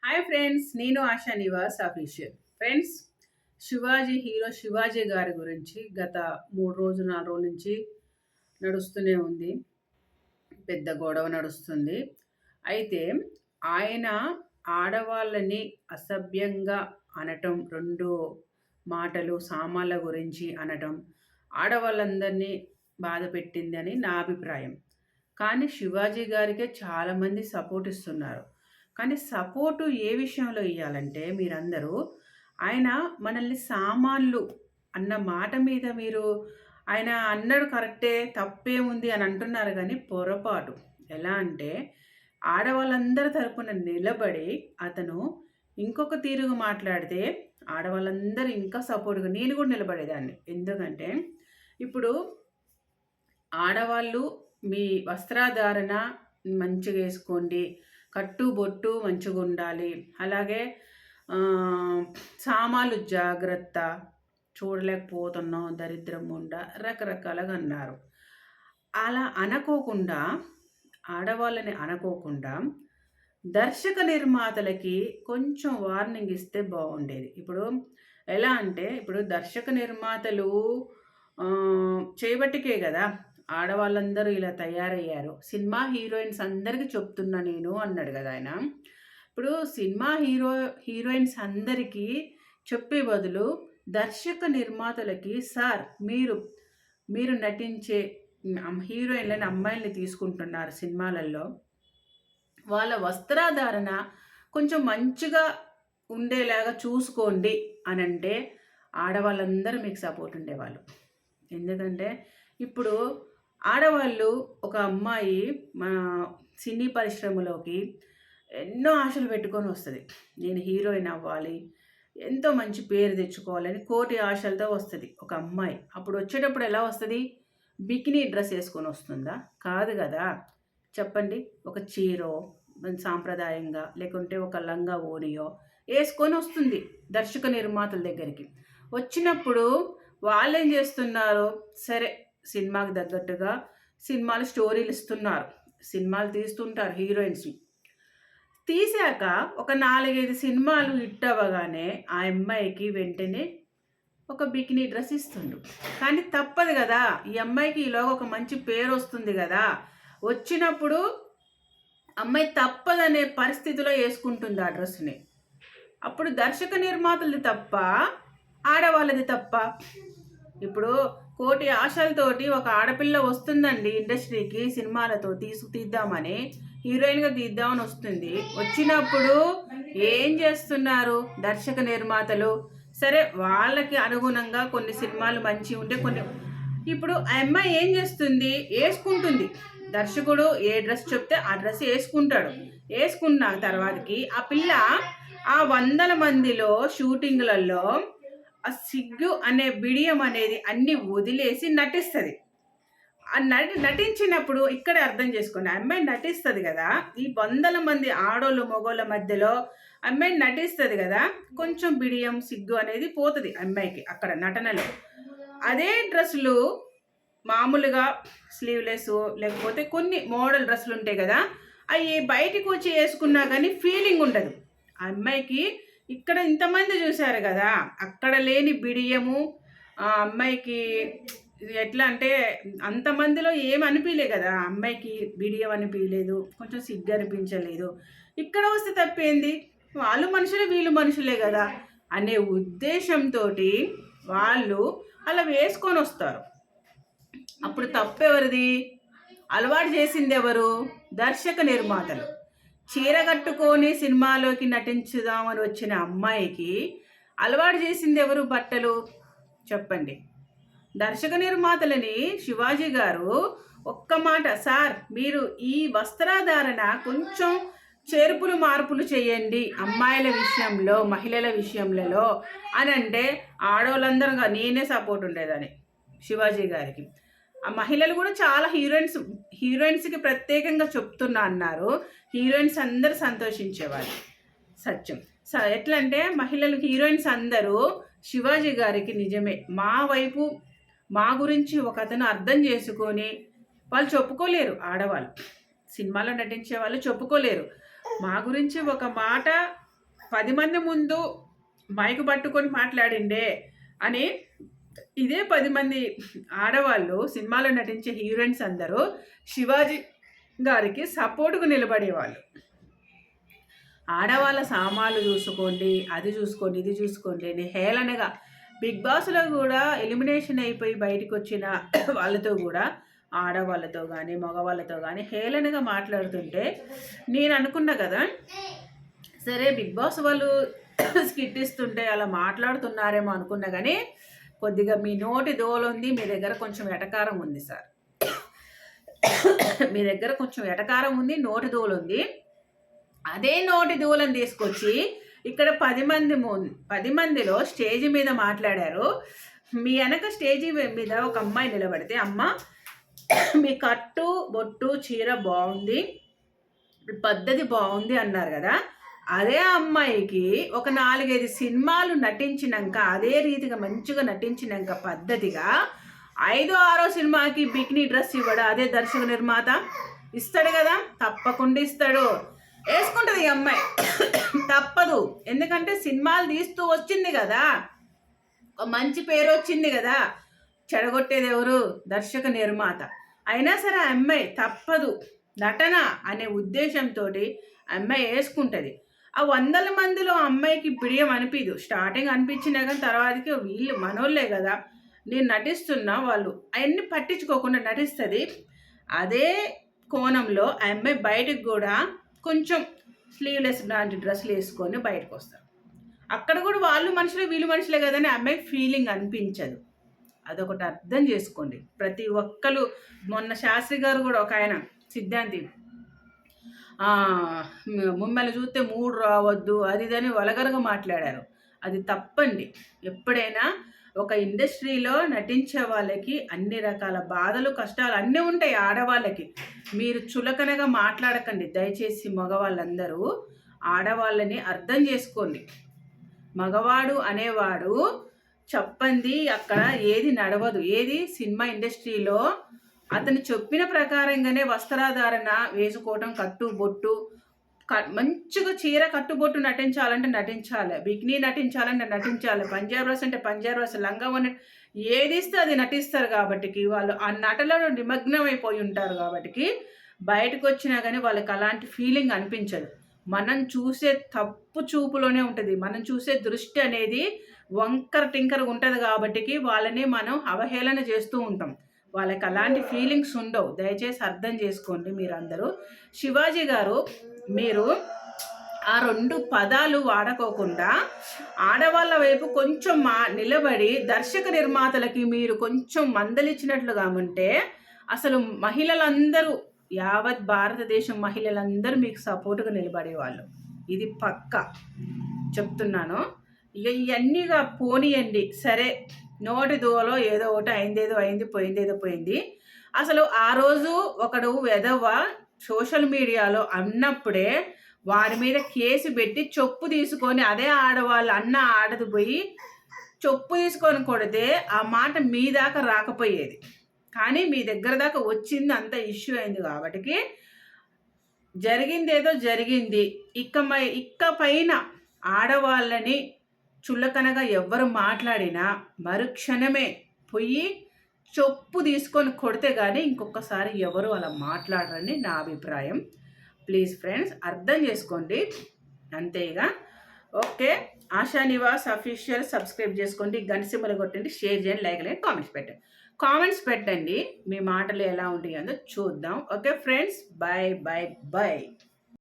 Hi friends, నేను ASHA Nivas official. Friends, hero Shivaji గారి గురించి గత 3 రోజులు 4 రోజుల నుంచి నడుస్తూనే ఉంది. పెద్ద గొడవ నడుస్తుంది. అయితే ఆయన ఆడవాళ్ళని అసభ్యంగా అనటం, 2 మాటలు సామాన్ల గురించి అనటం ఆడవాళ్ళందరినీ బాధ పెట్టిందని నా అభిప్రాయం. కానీ శివాజీ గారికే చాలామంది సపోర్ట్ ఇస్తున్నారు. కానీ సపోర్టు ఏ విషయంలో ఇయ్యాలంటే మీరందరూ, ఆయన మనల్ని సామాన్లు అన్న మాట మీద మీరు ఆయన అన్నాడు కరెక్టే, తప్పేముంది అని అంటున్నారు కానీ పొరపాటు. ఎలా అంటే ఆడవాళ్ళందరి తరపున నిలబడి అతను ఇంకొక తీరుగా మాట్లాడితే ఆడవాళ్ళందరూ ఇంకా సపోర్ట్‌గా నేను కూడా నిలబడేదాన్ని. ఎందుకంటే ఇప్పుడు ఆడవాళ్ళు మీ వస్త్రధారణ మంచిగా ఏసుకోండి, కట్టు బొట్టు మంచిగుండాలి, అలాగే సామాన్లు జాగ్రత్త, చూడలేకపోతున్నాం, దరిద్రం ఉండా రకరకాలుగా అన్నారు. అలా అనకోకుండా, ఆడవాళ్ళని అనకోకుండా దర్శక నిర్మాతలకి కొంచెం వార్నింగ్ ఇస్తే బాగుండేది. ఇప్పుడు ఎలా అంటే ఇప్పుడు దర్శక నిర్మాతలు చేయబట్టికే కదా ఆడవాళ్ళందరూ ఇలా తయారయ్యారు. సినిమా హీరోయిన్స్ అందరికీ చెప్తున్నా నేను అన్నాడు కదా ఆయన. ఇప్పుడు సినిమా హీరోయిన్స్ అందరికీ చెప్పే బదులు దర్శక నిర్మాతలకి, సార్ మీరు నటించే హీరోయిన్లని అమ్మాయిల్ని తీసుకుంటున్నారు సినిమాలలో, వాళ్ళ వస్త్రధారణ కొంచెం మంచిగా ఉండేలాగా చూసుకోండి అని అంటే ఆడవాళ్ళందరూ మీకు సపోర్ట్ ఉండేవాళ్ళు. ఎందుకంటే ఇప్పుడు ఆడవాళ్ళు, ఒక అమ్మాయి మా సినీ పరిశ్రమలోకి ఎన్నో ఆశలు పెట్టుకొని వస్తుంది. నేను హీరోయిన్ అవ్వాలి, ఎంతో మంచి పేరు తెచ్చుకోవాలని కోటి ఆశలతో వస్తుంది ఒక అమ్మాయి. అప్పుడు వచ్చేటప్పుడు ఎలా వస్తుంది? బికినీ డ్రెస్ వేసుకొని వస్తుందా? కాదు కదా. చెప్పండి. ఒక చీరో సాంప్రదాయంగా, లేకుంటే ఒక లంగా ఓనియో వేసుకొని వస్తుంది దర్శక నిర్మాతల దగ్గరికి. వచ్చినప్పుడు వాళ్ళు ఏం చేస్తున్నారు? సరే, సినిమాకి తగ్గట్టుగా సినిమాలు స్టోరీలు ఇస్తున్నారు, సినిమాలు తీస్తుంటారు హీరోయిన్స్ని. తీసాక ఒక 4-5 సినిమాలు హిట్ అవ్వగానే ఆ అమ్మాయికి వెంటనే ఒక బికినీ డ్రెస్ ఇస్తుండు. కానీ తప్పదు కదా, ఈ అమ్మాయికి ఈలోగా ఒక మంచి పేరు వస్తుంది కదా. వచ్చినప్పుడు అమ్మాయి తప్పదనే పరిస్థితిలో వేసుకుంటుంది ఆ డ్రెస్ని. అప్పుడు దర్శక నిర్మాతలది తప్ప, ఆడవాళ్ళది తప్ప? ఇప్పుడు కోటి ఆశలతోటి ఒక ఆడపిల్ల వస్తుందండి ఇండస్ట్రీకి, సినిమాలతో తీద్దామని, హీరోయిన్గా తీద్దామని వస్తుంది. వచ్చినప్పుడు ఏం చేస్తున్నారు దర్శక నిర్మాతలు? సరే, వాళ్ళకి అనుగుణంగా కొన్ని సినిమాలు మంచి ఉంటే కొన్ని. ఇప్పుడు ఆ అమ్మాయి ఏం చేస్తుంది? వేసుకుంటుంది. దర్శకుడు ఏ డ్రెస్ చెప్తే ఆ డ్రెస్ వేసుకుంటాడు. వేసుకున్న తర్వాతకి ఆ పిల్ల ఆ 100 మందిలో షూటింగ్లలో ఆ సిగ్గు అనే బిడియం అనేది అన్ని వదిలేసి నటిస్తుంది. ఆ నటించినప్పుడు ఇక్కడే అర్థం చేసుకోండి, అమ్మాయి నటిస్తుంది కదా, ఈ 100 మంది ఆడోళ్ళు మగోళ్ళ మధ్యలో అమ్మాయి నటిస్తుంది కదా, కొంచెం బిడియం సిగ్గు అనేది పోతుంది అమ్మాయికి అక్కడ నటనలో. అదే డ్రెస్సులు మామూలుగా స్లీవ్లెస్, లేకపోతే కొన్ని మోడల్ డ్రెస్సులు ఉంటాయి కదా, అవి బయటికి వచ్చి వేసుకున్నా కానీ ఫీలింగ్ ఉండదు ఆ అమ్మాయికి. ఇక్కడ ఇంతమంది చూశారు కదా, అక్కడ లేని బిడియము ఆ అమ్మాయికి. ఎట్లా అంటే అంతమందిలో ఏం అనిపించలే కదా, అమ్మాయికి బిడియం అనిపించలేదు, కొంచెం సిగ్గు అనిపించలేదు. ఇక్కడ వస్తే తప్పేంది? వాళ్ళు మనుషులే, వీళ్ళు మనుషులే కదా అనే ఉద్దేశంతో వాళ్ళు అలా వేసుకొని వస్తారు. అప్పుడు తప్పెవరిది? అలవాటు చేసింది ఎవరు? దర్శక నిర్మాతలు. చీర కట్టుకొని సినిమాలోకి నటించుదామని వచ్చిన అమ్మాయికి అలవాటు చేసింది ఎవరు బట్టలు? చెప్పండి. దర్శక నిర్మాతలని శివాజీ గారు ఒక్క మాట, సార్ మీరు ఈ వస్త్రధారణ కొంచెం చేర్పులు మార్పులు చేయండి అమ్మాయిల విషయంలో, మహిళల విషయంలో అని అంటే ఆడవాళ్ళందరూ నేనే సపోర్ట్ ఉండేదని శివాజీ గారికి. ఆ మహిళలు కూడా చాలా హీరోయిన్స్కి ప్రత్యేకంగా చెప్తున్నా అన్నారు. హీరోయిన్స్ అందరూ సంతోషించేవారు. సత్యం. ఎట్లా అంటే మహిళలు హీరోయిన్స్ అందరూ శివాజీ గారికి నిజమే, మా వైపు మా గురించి ఒక అతను అర్థం చేసుకొని, వాళ్ళు చెప్పుకోలేరు, ఆడవాళ్ళు సినిమాలో నటించే వాళ్ళు చెప్పుకోలేరు, మా గురించి ఒక మాట 10 మంది ముందు మైకు పట్టుకొని మాట్లాడిండే అని ఇదే 10 మంది ఆడవాళ్ళు సినిమాలో నటించే హీరోయిన్స్ అందరూ శివాజీ గారికి సపోర్టుకు నిలబడేవాళ్ళు. ఆడవాళ్ళ సామాన్లు చూసుకోండి, అది చూసుకోండి, ఇది చూసుకోండి అని హేళనగా బిగ్ బాస్లో కూడా ఎలిమినేషన్ అయిపోయి బయటకు వచ్చిన వాళ్ళతో కూడా ఆడవాళ్ళతో కానీ మగవాళ్ళతో కానీ హేళనగా మాట్లాడుతుంటే నేను అనుకున్నా కదా, సరే బిగ్ బాస్ వాళ్ళు స్కిట్ ఇస్తుంటే అలా మాట్లాడుతున్నారేమో అనుకున్నా కానీ కొద్దిగా మీ నోటి దోలుంది, మీ దగ్గర కొంచెం ఎటకారం ఉంది సార్. మీ దగ్గర కొంచెం ఎటకారం ఉంది, నోటి దోలుంది. అదే నోటి దూలను తీసుకొచ్చి ఇక్కడ 10 మందిలో స్టేజ్ మీద మాట్లాడారు. మీ వెనక స్టేజీ మీద ఒక అమ్మాయి నిలబడితే, అమ్మ మీ కట్టు బొట్టు చీర బాగుంది, పద్ధతి బాగుంది అన్నారు కదా. అదే అమ్మాయికి ఒక 4-5 సినిమాలు నటించినాక అదే రీతిగా మంచిగా నటించినాక పద్ధతిగా 5-6 సినిమాకి బికినీ డ్రెస్ ఇవ్వడా అదే దర్శక నిర్మాత ఇస్తాడు కదా, తప్పకుండా ఇస్తాడు. వేసుకుంటుంది ఈ అమ్మాయి, తప్పదు. ఎందుకంటే సినిమాలు తీస్తూ వచ్చింది కదా, మంచి పేరు వచ్చింది కదా. చెడగొట్టేది ఎవరు? దర్శక నిర్మాత. అయినా సరే ఆ అమ్మాయి తప్పదు, నటన అనే ఉద్దేశంతో అమ్మాయి వేసుకుంటుంది. ఆ 100 మందిలో అమ్మాయికి బిడియం అనిపించదు. స్టార్టింగ్ అనిపించినా కానీ తర్వాతకి వీళ్ళు మనోళ్ళే కదా, నేను నటిస్తున్నా, వాళ్ళు అవన్నీ పట్టించుకోకుండా నటిస్తుంది. అదే కోణంలో ఆ అమ్మాయి బయటకు కూడా కొంచెం స్లీవ్లెస్ లాంటి డ్రెస్సులు వేసుకొని బయటకు వస్తారు. అక్కడ కూడా వాళ్ళు మనుషులే వీళ్ళు మనుషులే కదని అమ్మాయి ఫీలింగ్ అనిపించదు. అదొకటి అర్థం చేసుకోండి ప్రతి ఒక్కరు. మొన్న శాస్త్రి గారు కూడా ఒక ఆయన సిద్ధాంతి, మిమ్మల్ని చూస్తే 3 రావద్దు అది ఇదని వలగరగా మాట్లాడారు. అది తప్పండి. ఎప్పుడైనా ఒక ఇండస్ట్రీలో నటించే వాళ్ళకి అన్ని రకాల బాధలు కష్టాలు అన్నీ ఉంటాయి. ఆడవాళ్ళకి మీరు చులకనగా మాట్లాడకండి దయచేసి. మగవాళ్ళందరూ ఆడవాళ్ళని అర్థం చేసుకోండి. మగవాడు అనేవాడు చెప్పండి అక్కడ ఏది నడవదు. ఏది సినిమా ఇండస్ట్రీలో అతను చెప్పిన ప్రకారంగానే వస్త్రాధారణ వేసుకోవటం, కట్టుబొట్టు, మంచిగా చీర కట్టుబొట్టు నటించాలంటే నటించాలి, బికినీ నటించాలంటే నటించాలి, పంజాబ్ డ్రెస్ అంటే పంజాబ్ డ్రెస్, లంగా అని ఏది ఇస్తే అది నటిస్తారు. కాబట్టి వాళ్ళు ఆ నటనలో నిమగ్నం అయిపోయి ఉంటారు. కాబట్టి బయటకు వచ్చినా కానీ వాళ్ళకి అలాంటి ఫీలింగ్ అనిపించదు. మనం చూసే తప్పు చూపులోనే ఉంటుంది. మనం చూసే దృష్టి అనేది వంకర టింకర ఉంటుంది. కాబట్టి వాళ్ళని మనం అవహేళన చేస్తూ ఉంటాం. వాళ్ళకి అలాంటి ఫీలింగ్స్ ఉండవు. దయచేసి అర్థం చేసుకోండి మీరందరూ. శివాజీ గారు, మీరు ఆ 2 పదాలు వాడుకోకుండా ఆడవాళ్ళ వైపు కొంచెం నిలబడి దర్శక నిర్మాతలకి మీరు కొంచెం మందలిచ్చినట్లుగా ఉంటే అసలు మహిళలందరూ, యావత్ భారతదేశం మహిళలందరూ మీకు సపోర్టుగా నిలబడేవాళ్ళు. ఇది పక్కా చెప్తున్నాను. ఇక ఇవన్నీగా పోనీయండి. సరే, నోటి దోలో ఏదో ఒకటి అయిందేదో అయింది, పోయిందేదో పోయింది. అసలు ఆ రోజు ఒకడు వెధవ సోషల్ మీడియాలో అన్నప్పుడే వారి మీద కేసు పెట్టి చొప్పు తీసుకొని, అదే ఆడవాళ్ళు అన్న ఆడదు పోయి చొప్పు తీసుకొని కొడితే ఆ మాట మీ దాకా రాకపోయేది. కానీ మీ దగ్గర దాకా వచ్చింది, అంత ఇష్యూ అయింది. కాబట్టి జరిగిందేదో జరిగింది. ఇక పైన ఆడవాళ్ళని చుల్లకనగా ఎవ్వరు మాట్లాడినా మరుక్షణమే పొయ్యి చొప్పు తీసుకొని కొడితే కానీ ఇంకొకసారి ఎవరు అలా మాట్లాడరని నా అభిప్రాయం. ప్లీజ్ ఫ్రెండ్స్ అర్థం చేసుకోండి అంతేగా. Okay, ASHA Nivas official subscribe చేసుకోండి, గంట కొట్టండి, షేర్ చేయండి, లైక్ చేయండి, కామెంట్స్ పెట్టండి. మీ మాటలు ఎలా ఉంటాయో చూద్దాం. Okay friends, bye bye bye.